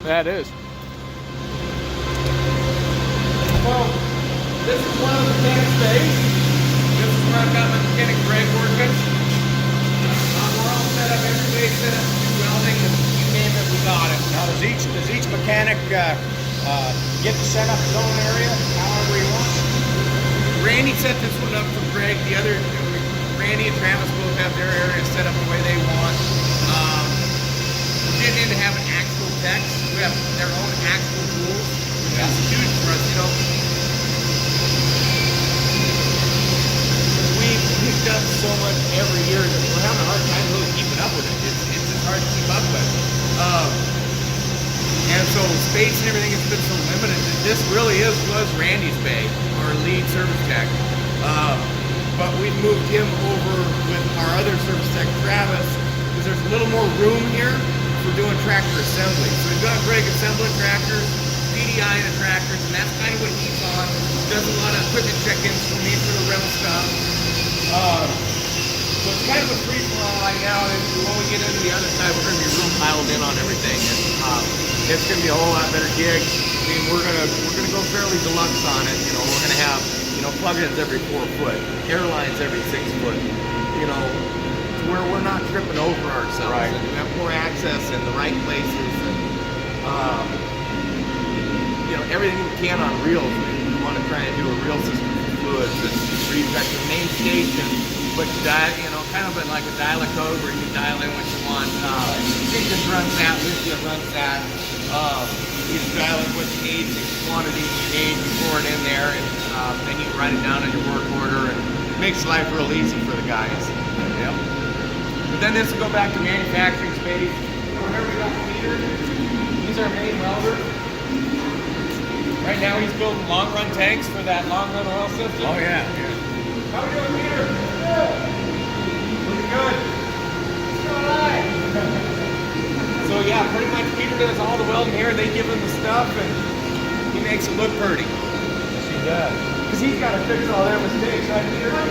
That is. Well, this is one of the mechanic space. This is where I've got my mechanic Greg working. We're all set up, everybody's set up to do welding, and you name it, we got it. Now, does each mechanic get to set up his own area however he wants? Randy set this one up for Greg. The other, Randy and Travis both have their area set up the way they want. We're getting into having actual techs who have their own actual tools. That's huge for us, you know. We've done so much every year that we're having a hard time really keeping up with it. It's just hard to keep up with. And so space and everything has been so limited that this really was Randy's bay, our lead service tech. But we've moved him over with our other service tech, Travis, because there's a little more room here for doing tractor assembly. So we've got Greg assembling tractors, PDI and tractors, and that's kind of what he's on. Does a lot of equipment check-ins for me for the rental stuff. So it's kind of a free for all right now, and when we get into the other side, we're going to be real piled in on everything. And, it's going to be a whole lot better gig. I mean, we're gonna go fairly deluxe on it. You know, we're going to have, you know, plug-ins every 4 foot, airlines every 6 foot. You know, to where we're not tripping over ourselves. Right. And we have more access in the right places, and you know, everything we can on reels. We want to try and do a reel system for fluids, and where you've got your main station, but you know, kind of like a dial a code where you can dial in what you want. Jenkins runs that, Lithia runs that. You just dial in what you need, the quantity you need, you pour it in there, and then you can write it down on your work order, and it makes life real easy for the guys. Yep. But then this will go back to manufacturing space. Wherever we got Peter, he's our main welder. Right now he's building long run tanks for that long run oil system. Oh yeah. How are we doing, Peter? Good. Looking good. It's all right. So yeah, pretty much Peter does all the welding here. They give him the stuff, and he makes it look pretty. Yes, he does. Because he's got to fix all their mistakes, right, Peter? I'm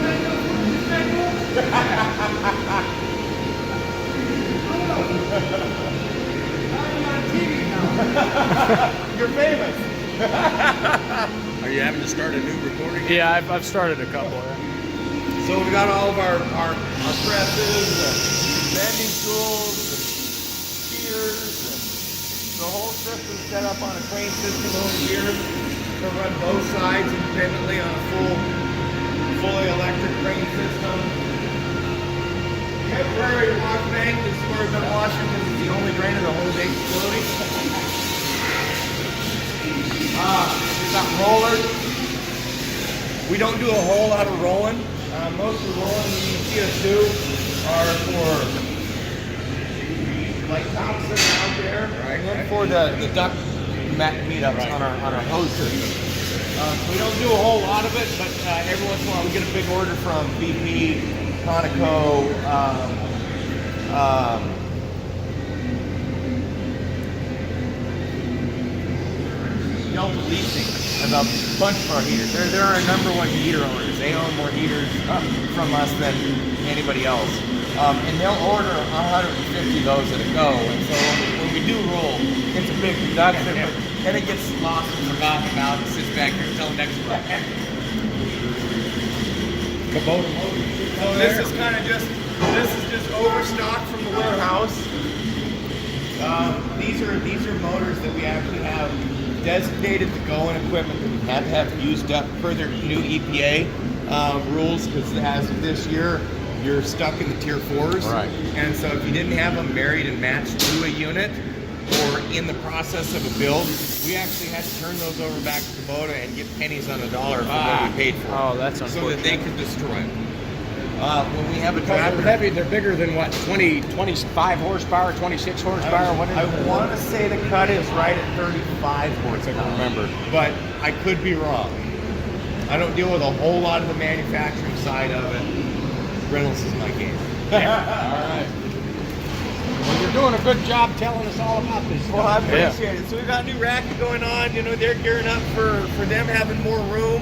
on TV now. You're famous. Are you having to start a new recording? Yeah, I've started a couple. So we got all of our presses, bending tools, and shears, and the whole system set up on a crane system over here to run both sides independently on a fully electric crane system. Temporary wash bank. This is where we've been washing because it's the only drain in the whole big facility. We've got rollers. We don't do a whole lot of rolling. Most of the rolling you see us do are for like Thompson out there, and for the duck meetups on our hose system. So we don't do a whole lot of it, but every once in a while we get a big order from BP, Conoco, Delta Leasing. About a bunch of our heaters. They're our #1 heater owners. They own more heaters from us than anybody else. And they'll order 150 of those at a go. And so when we do roll, it's a big production, but then it gets lost and forgotten about and sits back here until next month. Kubota motors. So this is kind of just overstock from the warehouse. These are motors that we actually have designated to go in equipment that we had to have used up per their new EPA rules, because as of this year, you're stuck in the tier 4s. Right. And so if you didn't have them married and matched to a unit or in the process of a build, we actually had to turn those over back to Kubota and get pennies on the dollar for what we paid for them. Oh, that's so unfortunate. that they could destroy them. When we have a driver, They're heavy. They're bigger than what? 25 horsepower, 26 horsepower. What is I it? want to say the cut is right at 35 horsepower. I remember. But I could be wrong. I don't deal with a whole lot of the manufacturing side of it. Reynolds is my game. All right. Well, you're doing a good job telling us all about this. Well, I appreciate it. So we've got a new racket going on. You know, they're gearing up for them having more room.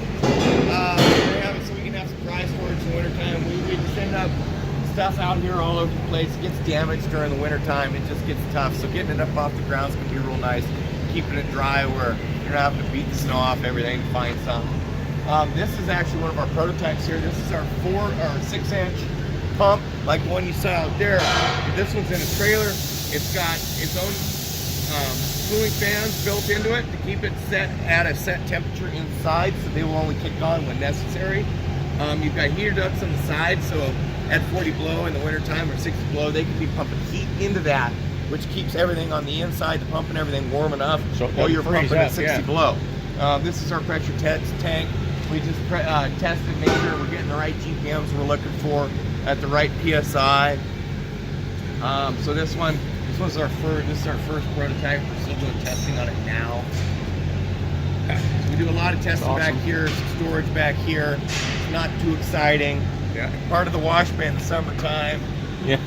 So we can have some dry storage in the wintertime. We just end up stuff out here all over the place. It gets damaged during the winter time. It just gets tough. So getting it up off the ground is going to be real nice. Keeping it dry where you're not having to beat the snow off everything to find something. This is actually one of our prototypes here. This is our 6-inch pump, like the one you saw out there. This one's in a trailer. It's got its own cooling fans built into it to keep it set at a set temperature inside, so they will only kick on when necessary. You've got heater ducts on the side, so at 40 below in the wintertime or 60 below, they can be pumping heat into that, which keeps everything on the inside, the pump and everything warm enough while you're pumping at 60 below. This is our pressure test tank. We just tested, make sure we're getting the right GPMs we're looking for at the right PSI. So this is our first prototype. We're still doing testing on it now. So we do a lot of testing back here, some storage back here. It's not too exciting. Yeah. Part of the wash bay in the summertime. Yeah.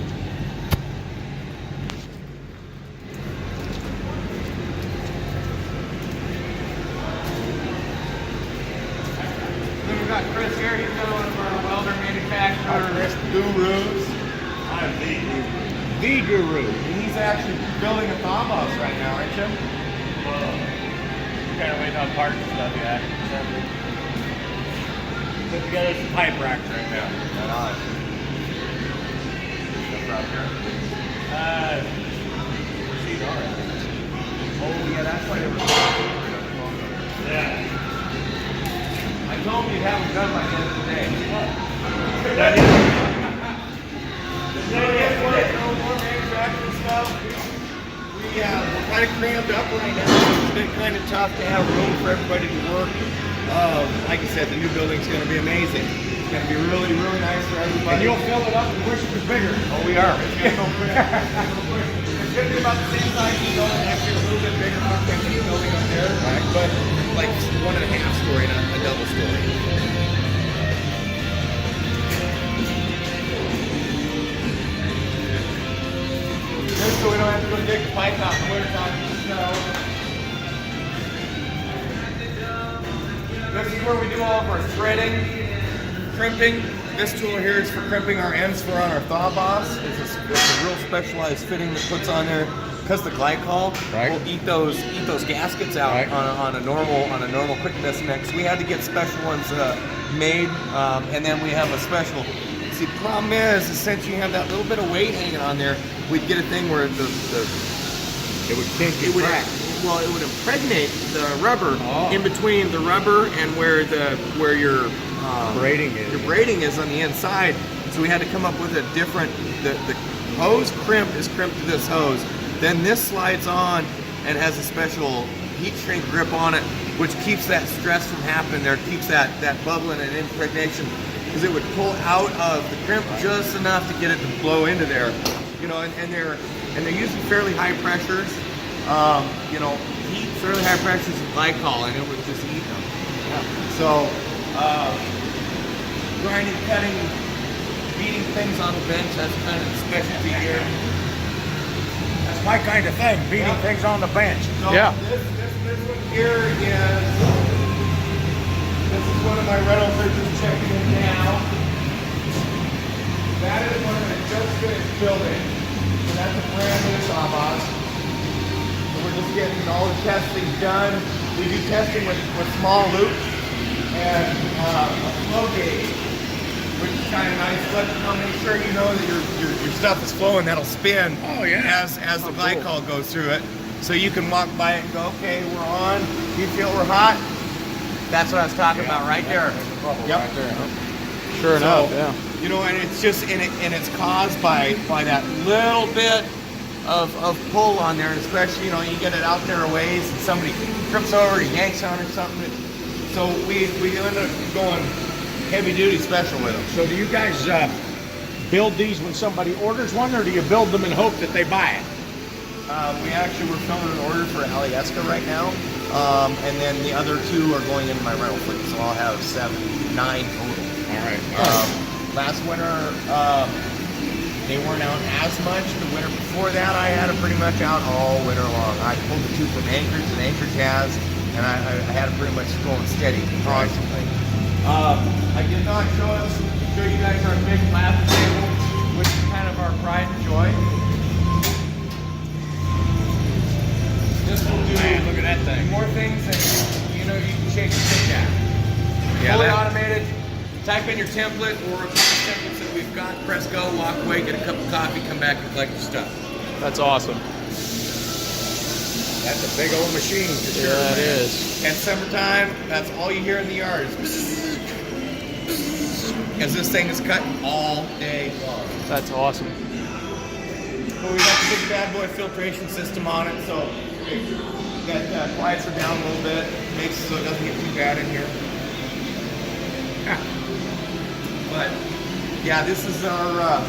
Then we've got Chris here. He's got one of our welder manufacturer. Chris Gurus. I'm the guru. And he's actually building a thaw house right now, aren't you? Kind of waiting on parts and stuff, yeah. Put together some pipe racks right now. Right on. Stuff out here. Oh yeah, that's why they were. Yeah. I told him you'd have them done by the end of the day. That is. More manufacturing stuff. We're kind of crammed up right now. It's been kind of tough to have room for everybody to work. Like I said, the new building's going to be amazing. It's going to be really, really nice for everybody. And you'll fill it up and wish it was bigger. Oh, we are. It's going to go big. It's going to be about the same size as the building, actually a little bit bigger than the building up there, right? But like 1.5 story, not a double story. Just so we don't have to go dig the pipe out in the wintertime in the snow. This is where we do all of our threading, crimping. This tool here is for crimping our ends for on our thaw boss. It's a real specialized fitting that puts on there because the glycol will eat those gaskets out on a normal quick disconnect. So we had to get special ones made, and then we have a special. See, the problem is since you have that little bit of weight hanging on there, we'd get a thing where it would kink and crack. Well, it would impregnate the rubber in between the rubber and where your braiding is on the inside. So we had to come up with a different. The hose crimp is crimped to this hose. Then this slides on and has a special heat shrink grip on it, which keeps that stress from happening there. Keeps that bubbling and impregnation. Because it would pull out of the crimp just enough to get it to blow into there, you know, and they're usually fairly high pressures, you know, heat fairly high pressures of glycol, and it would just eat them. Yeah. So grinding, cutting, beating things on the bench, that's kind of the specialty here. That's my kind of thing, beating things on the bench. So this one here is. This is one of my rentals they're just checking in now. That is one that just finished building. So that's a brand new saw box. So we're just getting all the testing done. We do testing with small loops and a flow gauge, which is kind of nice. Let make sure you know that your stuff is flowing. That'll spin as the glycol goes through it. So you can walk by it and go, okay, we're on. You feel we're hot? That's what I was talking about right there. Yep. Right there. Sure enough, yeah. You know, and it's just it's caused by that little bit of pull on there, especially, you know, you get it out there a ways and somebody trips over, yanks on or something. So we end up going heavy duty special with them. So do you guys build these when somebody orders one, or do you build them in hope that they buy it? We actually were filling an order for Alyeska right now, and then the other 2 are going into my rental fleet, so I'll have 9 total. All right. Last winter, they weren't out as much. The winter before that, I had them pretty much out all winter long. I pulled the 2 from Anchorage, and Anchorage has, and I had them pretty much going steady constantly. I did not show you guys our big plastic table. which is kind of our pride and joy. This will do Man, look at that thing. more things than you can shake a stick at. Yeah, Fully that- automated. Type in your template or a couple of templates that we've got. Press go, walk away, get a cup of coffee, come back and collect your stuff. That's awesome. That's a big old machine for sure. Yeah, it man. is. And summertime, that's all you hear in the yard is as this thing is cutting all day long. That's awesome. But we got the big bad boy filtration system on it, so that quiets her down a little bit, makes it so it doesn't get too bad in here. But yeah, this is our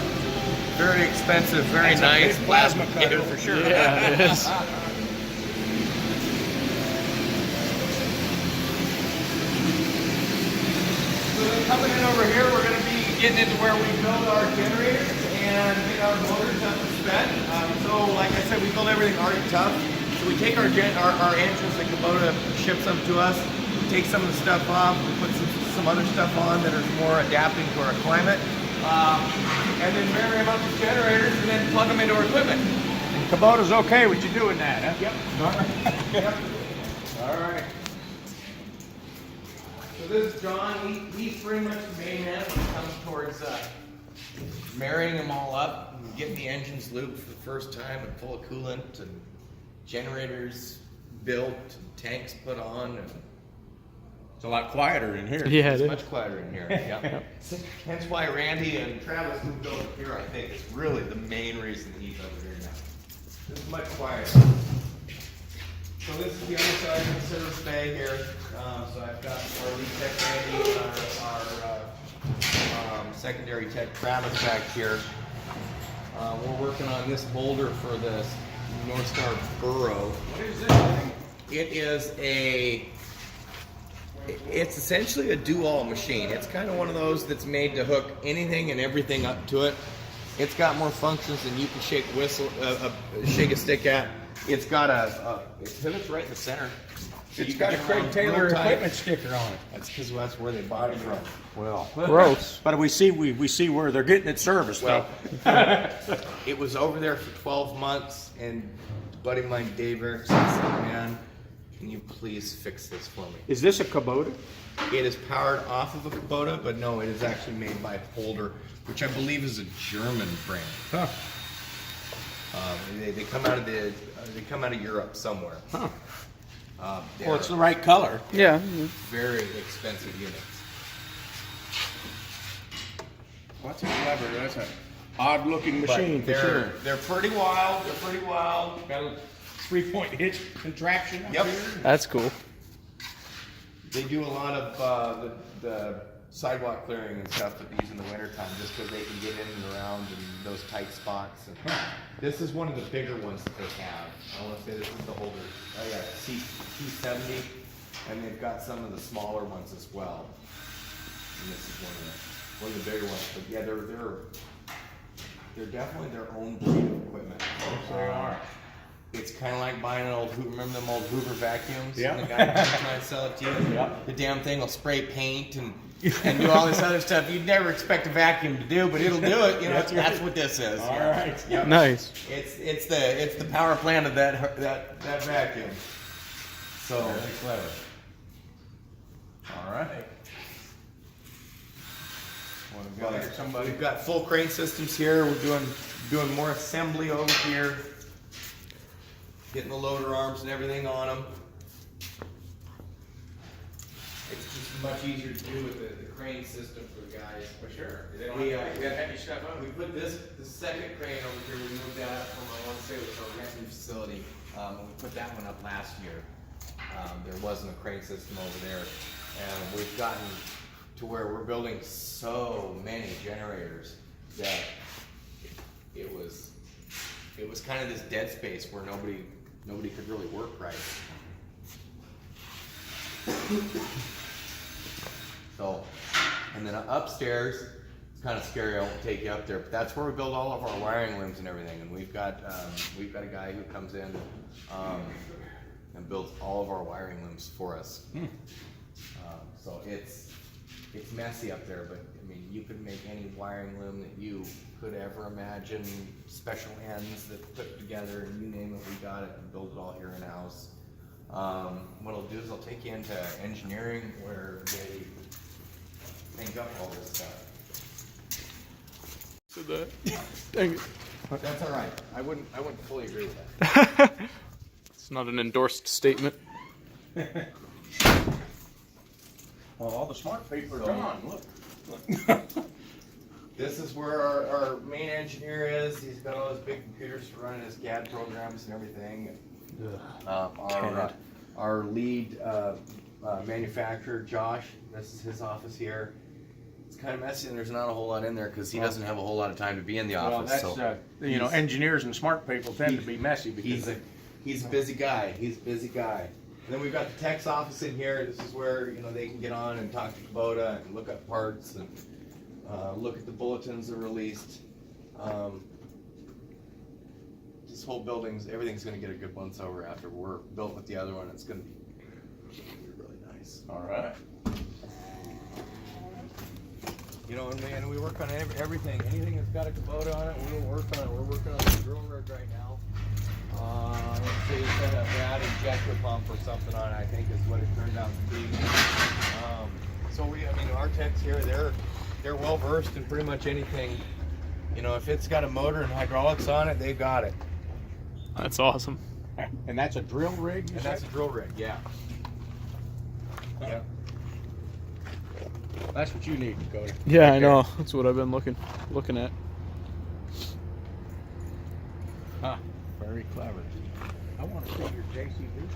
very expensive, very That's a nice big plasma cutter kettle. for sure. Yeah, it is. So then coming in over here, we're going to be getting into where we build our generators and get our motors up to spec. So like I said, we build everything already tough. So we take our engines that Kubota ships them to us, we take some of the stuff off, we put some other stuff on that are more adapting to our climate, and then marry them up with generators and then plug them into our equipment. And Kubota's okay with you doing that, huh? Yep. Yep. All right. So this is John. He's pretty much the main man when it comes towards marrying them all up and getting the engines lubed for the first time and full of coolant and generators built and tanks put on. And It's a lot quieter in here. Yeah, it's it is. much quieter in here. Yep. Hence why Randy and Travis moved over here, I think. It's really the main reason he's over here now. This is much quieter. So this is the other side of the service bay here. So I've got our lead tech Randy and our secondary tech Travis back here. We're working on this boulder for this North Star burrow. What is this thing? It's essentially a do-all machine. It's kind of one of those that's made to hook anything and everything up to it. It's got more functions than you can shake a stick at. It's got it pivots right in the center. So It's you got a can Craig run Taylor real tight. equipment sticker on it. That's because that's where they bought it from. Well, Gross. But we see where they're getting it serviced. Well, though. it was over there for 12 months, and a buddy of mine, Dave Erickson, said, "Man, can you please fix this for me?" Is this a Kubota? It is powered off of a Kubota, but no, it is actually made by Holder, which I believe is a German brand. Huh. They come out of Europe somewhere. Huh. They're Well, it's the right color. Yeah. very expensive units. What's a clever? That's an odd-looking But machine for sure. they're pretty wild. They're pretty wild. Got a 3-point hitch contraption up Yep. here. That's cool. They do a lot of the sidewalk clearing and stuff with these in the wintertime just because they can get in and around in those tight spots. And this is one of the bigger ones that they have. I want to say this is the Holder. Oh yeah, C70, and they've got some of the smaller ones as well. And this is one of the bigger ones. But yeah, they're definitely their own breed of equipment. They are. It's kind of like buying an old Hoover. Remember them old Hoover vacuums? Yeah. And the guy was trying to sell it to you. Yeah. The damn thing will spray paint and do all this other stuff you'd never expect a vacuum to do, but it'll do it. You know, That's right. that's what this is. All right. Yep. Nice. It's the power plant of that vacuum. So Very clever. All right. we've got full crane systems here. We're doing more assembly over here. Getting the loader arms and everything on them. It's just much easier to do with the crane system for the guys. For sure. They don't We, have to pick that heavy stuff up. We put the second crane over here. We moved that up from, I want to say, it was our renting facility. We put that one up last year. There wasn't a crane system over there. And we've gotten to where we're building so many generators that it was kind of this dead space where nobody could really work right. So, and then upstairs, it's kind of scary. I won't take you up there, but that's where we build all of our wiring looms and everything. And we've got a guy who comes in and builds all of our wiring looms for us. So it's messy up there, but I mean, you could make any wiring loom that you could ever imagine, special ends that put together, and you name it, we got it, and build it all here in house. What I'll do is I'll take you into engineering where they think up all this stuff. So that, dang it. That's all right. I wouldn't fully agree with that. It's not an endorsed statement. Well, all the smart people are gone. Look. This is where our main engineer is. He's got all his big computers for running his CAD programs and everything. Our lead manufacturer, Josh, this is his office here. It's kind of messy and there's not a whole lot in there because he doesn't have a whole lot of time to be in the office. Well, that's, you know, engineers and smart people tend to be messy because he's a busy guy. He's a busy guy. And then we've got the tech's office in here. This is where, you know, they can get on and talk to Kubota and look up parts and look at the bulletins that are released. This whole building's, everything's going to get a good once over after we're built with the other one. It's going to be really nice. all right. You know, and we work on everything. Anything that's got a Kubota on it, we'll work on it. We're working on the drill rig right now. Let's see, it's got a bad injector pump or something on it, I think is what it turned out to be. So I mean, our techs here, they're well versed in pretty much anything. You know, if it's got a motor and hydraulics on it, they've got it. That's awesome. And that's a drill rig, you And said? that's a drill rig, yeah. Yeah. That's what you need, Cody. Yeah, I know. That's what I've been looking at. Huh. Very clever. I want to see your JCB.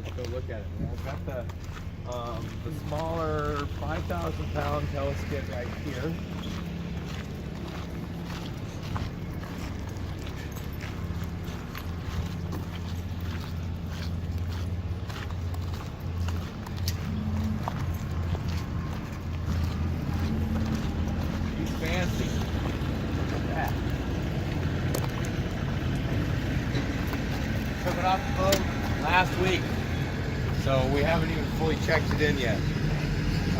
Let's go look at it. I've got the smaller 5,000 pound teleskip right here. He's fancy. Look at that. Took it off the boat last week, so we haven't even fully checked it in yet.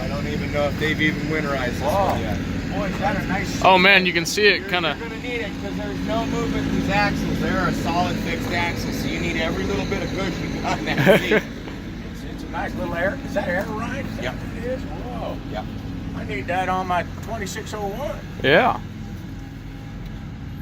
I don't even know if they've even winterized this one yet. Boy, is that a nice... Oh man, you can see it kind You're of. going to need it because there's no movement in these axles. They're a solid fixed axle, so you need every little bit of cushion on that seat. It's a nice little air... Is that air ride? Is that Yep. what it is? Whoa. Yep. I need that on my 2601. Yeah.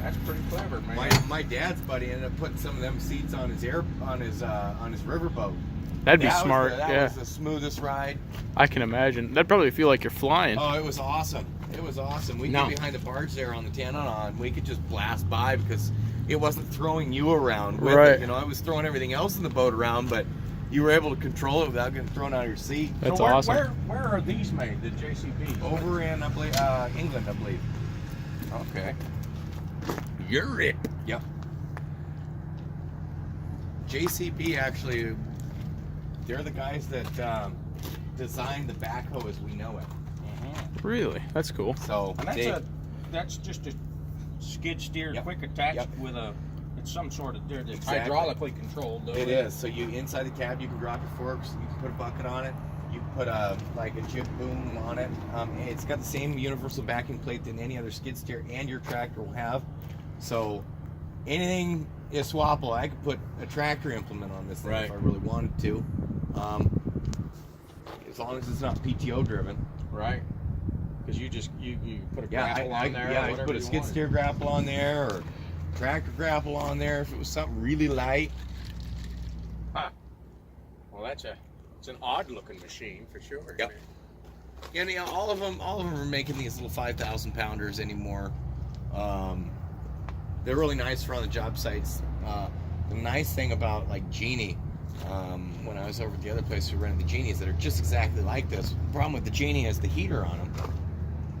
That's pretty clever, man. My dad's buddy ended up putting some of them seats on his on his riverboat. That'd be That smart. Was that Yeah. was the smoothest ride. I can imagine. That'd probably feel like you're flying. Oh, it was awesome. It was awesome. We No. get behind the barge there on the Tanana, and we could just blast by because it wasn't throwing you around with Right. it. You know, it was throwing everything else in the boat around, but you were able to control it without getting thrown out of your seat. That's so where, awesome. Where are these made, the JCBs? Over in, I believe, England, I believe. Okay. Europe. Yep. JCB actually, they're the guys that designed the backhoe as we know it. Really? That's cool. So And that's just a skid steer Yep. quick attached Yep. with it's some sort of, it's Exactly. hydraulically controlled. Though. it is. So you inside the cab, you can drop your forks. You can put a bucket on it. You can put a jib boom on it. It's got the same universal backing plate than any other skid steer and your tractor will have. So anything is swappable. I could put a tractor implement on this thing if I really wanted to. As long as it's not PTO driven. Right. Because you put a grapple on there. Yeah, or I could whatever put a you skid wanted. steer grapple on there or tractor grapple on there if it was something really light. Huh. Well, it's an odd looking machine for sure. Yep. And yeah, all of them are making these little 5,000 pounders anymore. They're really nice for on the job sites. The nice thing about like Genie, when I was over at the other place we rented the Genies that are just exactly like this. The problem with the Genie is the heater on them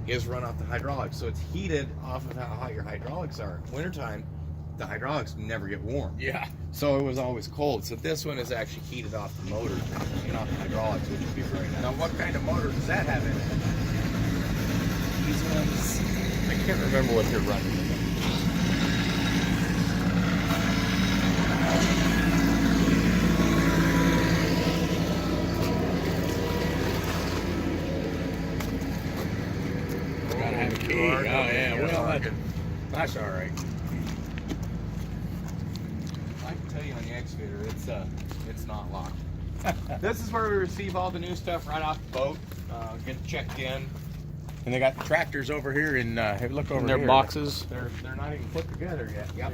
is run off the hydraulics, so it's heated off of how hot your hydraulics are. Wintertime, the hydraulics never get warm. Yeah. So it was always cold. So this one is actually heated off the motor and off the hydraulics, which would be very nice. Now, what kind of motor does that have in it? These ones, I can't remember what they're running. Oh, hard. yeah, well, that's all right. I can tell you on the excavator, it's not locked. This is where we receive all the new stuff right off the boat, get checked in. And they got the tractors over here, and hey, look over In their here. boxes. They're not even put together yet. Yep.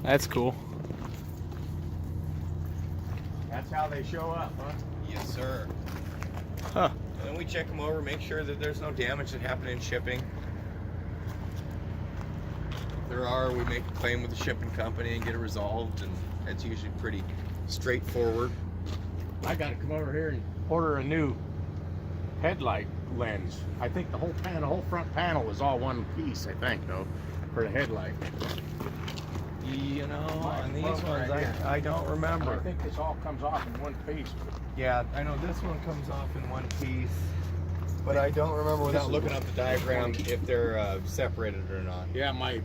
That's cool. That's how they show up, huh? Yes, sir. Huh. And then we check them over, make sure that there's no damage that happened in shipping. If there are, we make a claim with the shipping company and get it resolved, and it's usually pretty straightforward. I got to come over here and order a new headlight lens. I think the whole front panel was all one piece, I think, though, for the headlight. You know, on these Well, ones, right here. I don't remember. I think this all comes off in one piece. Yeah, I know this one comes off in one piece, but I don't remember without looking up the diagram if they're separated or not. Yeah, my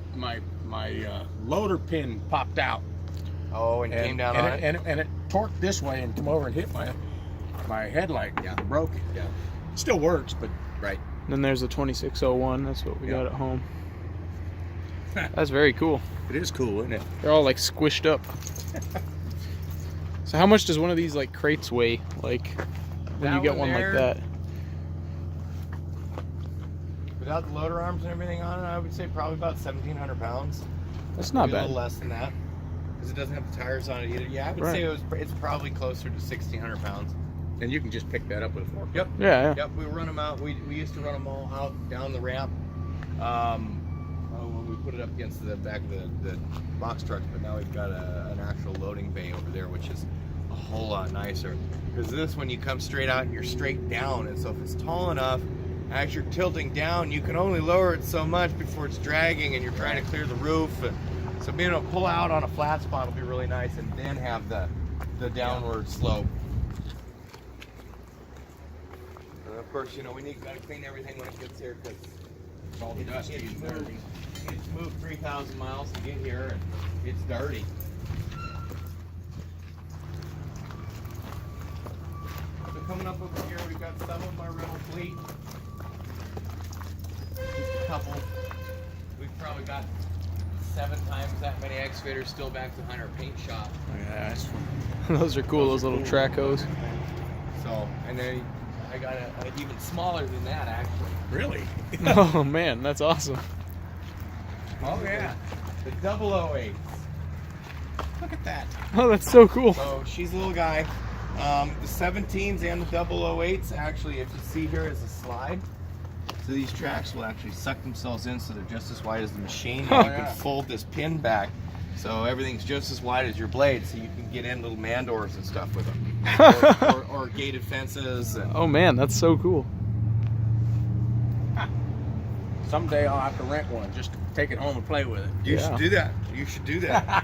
loader pin popped out. Oh, and came down on it? And it torqued this way and come over and hit my headlight. Yeah. Broke it. Yeah. Still works, but Right. Then there's the 2601. That's what we Yeah. got at home. That's very cool. it is cool, isn't it? They're all like squished up. So how much does one of these like crates weigh? Like when you That get one one like there, that? Without the loader arms and everything on it, I would say probably about 1,700 pounds. That's not Maybe a bad. little less than that, because it doesn't have the tires on it either. Yeah, I would Right. say it's probably closer to 1,600 pounds. And you can just pick that up with a fork. Yep. Yeah, yeah. Yep, we run them out. We used to run them all out down the ramp. When we put it up against the back of the box trucks, but now we've got an actual loading bay over there, which is a whole lot nicer. Because this one, you come straight out and you're straight down, and so if it's tall enough, as you're tilting down, you can only lower it so much before it's dragging, and you're trying to clear the roof. So being able to pull out on a flat spot will be really nice, and then have the downward slope. And of course, you know, gotta clean everything when it gets here, because All the dusty and dirty. it's moved 3,000 miles to get here, and it's dirty. So coming up over here, we've got some of our rental fleet. Just a couple. We've probably got 7 times that many excavators still back behind our paint shop. Yeah, that's Those are cool. Those little track hose. So, and then I got an even smaller than that, actually. really. Oh man, that's awesome. Oh yeah. The 008. Look at that. Oh, that's so cool. So she's a little guy. The 17s and the 008s, actually, if you see here, is a slide. So these tracks will actually suck themselves in, so they're just as wide as the machine. And you Yeah. can fold this pin back, so everything's just as wide as your blade, so you can get in little man doors and stuff with them, or gated fences. And Oh man, that's so cool. Someday I'll have to rent one just to take it home and play with it. you Yeah. should do that. You should do that.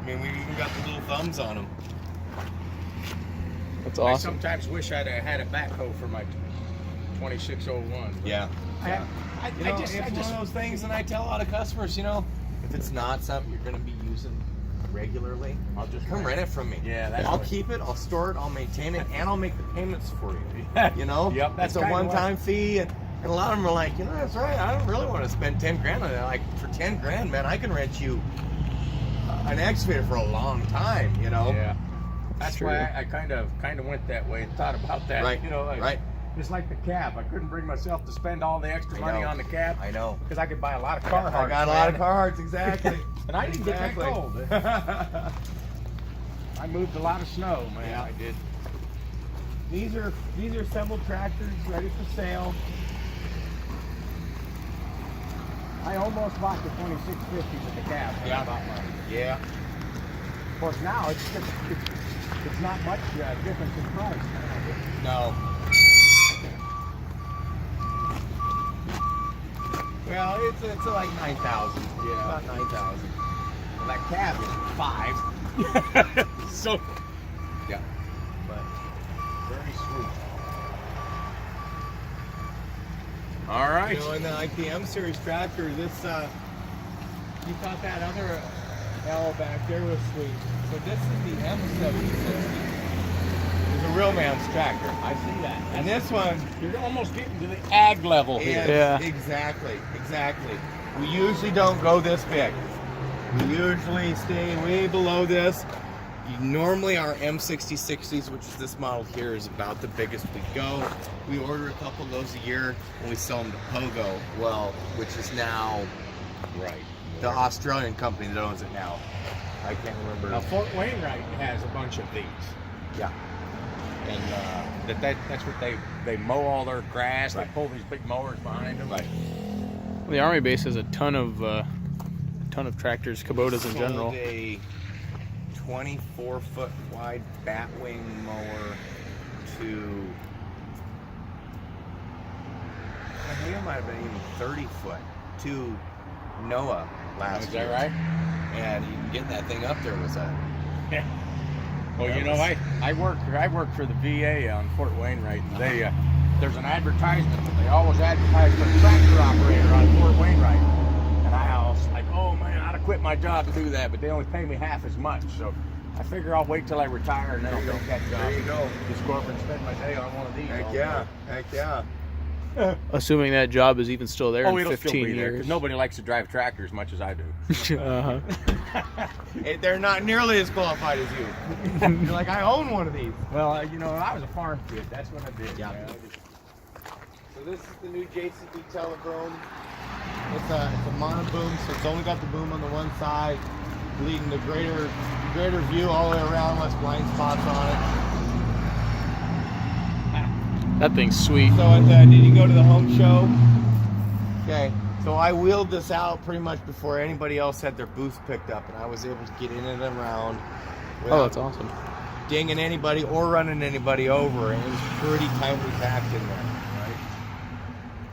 I mean, we even got the little thumbs on them. That's I awesome. sometimes wish I'd have had a backhoe for my 2601. but Yeah. I You know, just, it's one of those things, and I tell a lot of customers, you know, if it's not something you're going to be using regularly, I'll just come rent it from me. Yeah, that's I'll what- keep it, I'll store it, I'll maintain it, and I'll make the payments for you. You know, Yep, that's it's a kinda one-time fee, and a lot of them are like, you know, that's right. I don't really want to spend 10 grand on it. Like, for 10 grand, man, I can rent you an excavator for a long time. You know. Yeah. That's true. why I kind of went that way and thought about that. Right. You know, like, Right. It's like the cab. I couldn't bring myself to spend all the extra I money know. on the cab I know. because I could buy a lot of I Carhartt. got a lot of Carhartts, exactly. And I didn't Exactly. get that cold. I moved a lot of snow, man. Yeah. I did. These are assembled tractors ready for sale. I almost bought the 2650 with the cab. when I bought mine. Yeah. Of course, now it's not much difference in price. No. Well, it's like 9,000. Yeah. About 9,000. Well, that cab is 5. So, Yeah. but very sweet. All right. You know, in the IPM series tractor, this you thought that other L back there was sweet. So this is the M760. There's the real man's tractor. I see that. And this one You're almost getting to the ag level here. is Yeah. exactly. We usually don't go this big. We usually stay way below this. Normally our M6060s, which is this model here, is about the biggest we go. We order a couple of those a year and we sell them to Pogo, well, which is now Right. the Australian company that owns it now. I can't remember. Now Fort Wainwright has a bunch of these, Yeah. and that's what they mow all their grass. Right. They pull these big mowers behind them. Right. The Army base has a ton of tractors, Kubotas in general. Sold a 24-foot wide batwing mower to, I think it might have been even 30-foot to Noah last Is year. that right? And you can get that thing up there with that. Well, you know, I work for the VA on Fort Wainwright, and they there's an advertisement that they always advertise for a tractor operator on Fort Wainwright, and I was like, oh man, I'd have quit my job to do that, but they only pay me half as much, so I figure I'll wait till I retire and then I'll take that job. There you go. Just go over and spend my day on one of these. all day. Heck yeah. Assuming that job is even still there Oh, in it'll still 15 be there, years. because nobody likes to drive tractor as much as I do. Uh-huh. They're not nearly as qualified as you. You're like, I own one of these. Well, you know, I was a farm kid. That's what I did. Yeah. man. So this is the new JCB Telebrome. It's a monoboom, so it's only got the boom on the one side, leading to greater view all the way around, less blind spots on it. That thing's sweet. So did you go to the home show? Okay, so I wheeled this out pretty much before anybody else had their booth picked up, and I was able to get in and around Oh, without that's awesome. dinging anybody or running anybody over, and it was pretty tightly packed in there.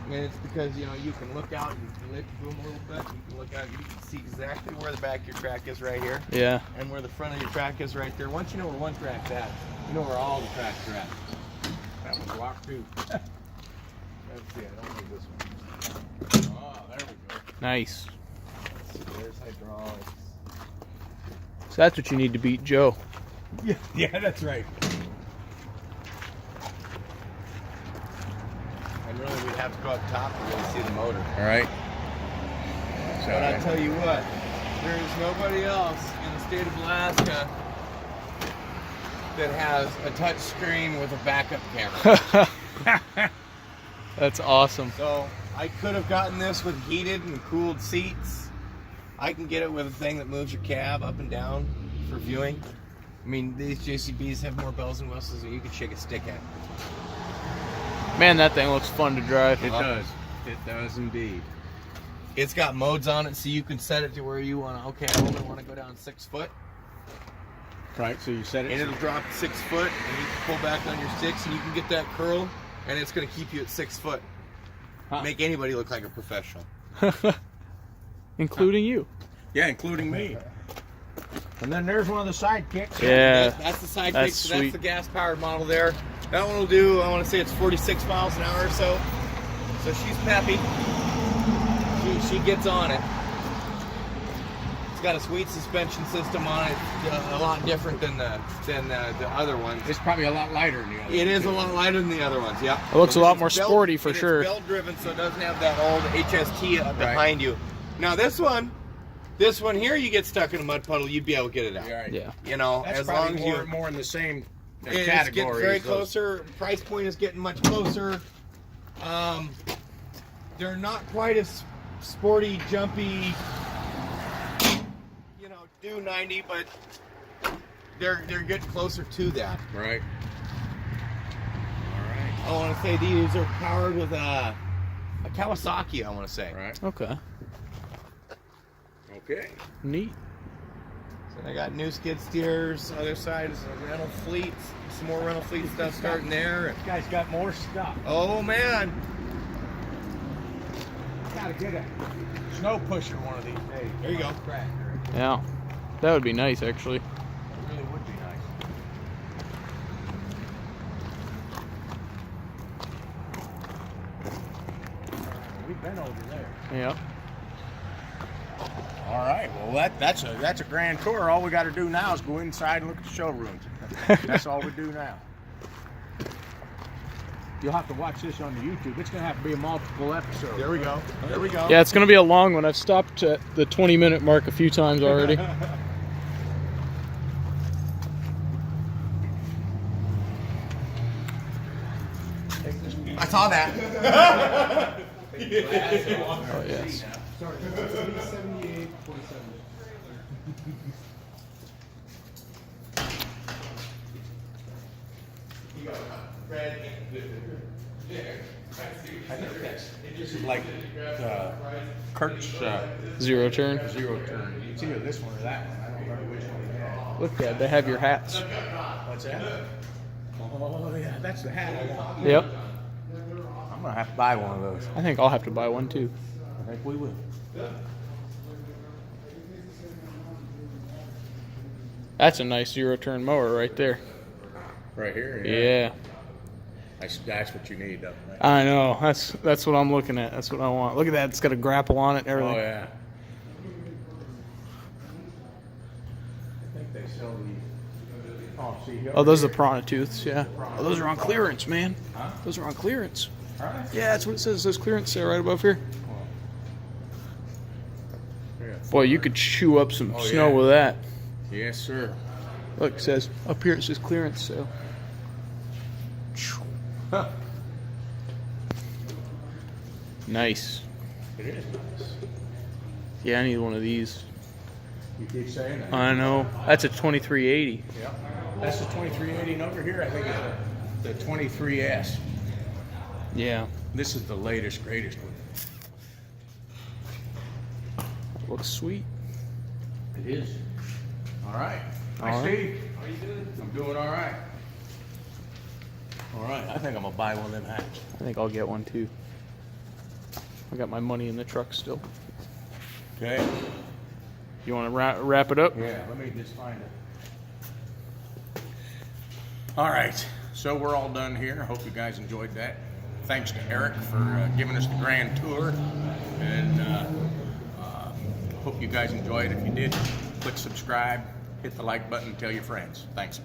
And it's because, you know, you can look out, you can lift the boom a little bit, you can look out, you can see exactly where the back of your track is right here, Yeah. and where the front of your track is right there. Once you know where one track's at, you know where all the tracks are at. That was locked too. Let's see, I don't need this one. Oh, there we go. Nice. Let's see, there's hydraulics. So that's what you need to beat Joe. Yeah, that's right. And really, we'd have to go up top to really see the motor. All right. So But I tell you what, there is nobody else in the state of Alaska that has a touch screen with a backup camera. That's awesome. So I could have gotten this with heated and cooled seats. I can get it with a thing that moves your cab up and down for viewing. I mean, these JCBs have more bells and whistles than you could shake a stick at. Man, that thing looks fun to drive. it does. It does indeed. It's got modes on it, so you can set it to where you want to, okay, I only want to go down 6 foot. Right. So you said it. And it'll drop to 6 foot, and you can pull back on your sticks, and you can get that curl, and it's going to keep you at 6 foot. Huh. Make anybody look like a professional. Including you. Yeah, including me. And then there's one of the sidekicks. Yeah. That's the sidekick, That's so that's sweet. the gas-powered model there. That one will do, I want to say it's 46 miles an hour or so. So she's peppy. She gets on it. It's got a sweet suspension system on it, a lot different than the other ones. It's probably a lot lighter than the other. It is a lot lighter than the other ones, yeah. It looks a lot more It's belt- sporty for and sure. It's belt driven, so it doesn't have that old HST behind you. Now this one here, you get stuck in a mud puddle, you'd be able to get it out. Right. Yeah. You know, That's as long probably as you. more in the same It's category. getting very as those. closer. Price point is getting much closer. They're not quite as sporty, jumpy. You know, do 90, but they're getting closer to that. Right. All right. I want to say these are powered with a Kawasaki. I want to say. Right. Okay. Okay. Neat. So I got new skid steers. Other side is a rental fleet. Some more rental fleet stuff starting there. This guy's got more stuff. Oh man. Gotta get a snow pusher one of these days. There you go. Crack. Yeah. That would be nice, actually. It really would be nice. We've been over there. Yeah. All right. Well, that's a grand tour. All we got to do now is go inside and look at the showrooms. That's all we do now. you'll have to watch this on the YouTube. It's gonna have to be a multiple episode. There we go. There we go. Yeah, it's gonna be a long one. I've stopped at the 20-minute mark a few times already. I saw that. Oh yes. Sorry, 378.47. This is like Kurt's Zero turn. zero turn. It's either this one or that one. I don't remember which one he had. Look, Dad, they have your hats. What's that? Oh yeah, that's the hat I want. Yep. I'm gonna have to buy one of those. I think I'll have to buy one too. I think we will. That's a nice zero turn mower right there. Right here. Yeah. That's what you need, though. Right? I know. That's what I'm looking at. That's what I want. Look at that. It's got a grapple on it and everything. Oh yeah. I think they sell these. Oh, see. Oh, those are the piranha tooths, yeah. Oh, those are on clearance, man. Huh? Those are on clearance. All right. Yeah, that's what it says. Those clearance there right above here. Yeah. Boy, you could chew up some Oh, snow yeah. with that. Yes, sir. Look, it says up here it says clearance sale. Huh. Nice. It is nice. Yeah, I need one of these. You keep saying that. I know. That's a 2380. Yeah. That's the 2380, and over here I think it's the 23S. Yeah. This is the latest, greatest one. Looks sweet. It is. All right. Hi, All right. Steve. How you doing? I'm doing all right. All right. I think I'm gonna buy one of them hats. I think I'll get one too. I got my money in the truck still. Okay. You want to wrap it up? Yeah. Let me just find it. All right. So we're all done here. I hope you guys enjoyed that. Thanks to Eric for giving us the grand tour, and hope you guys enjoyed it. If you did, click subscribe, hit the like button, tell your friends. Thanks.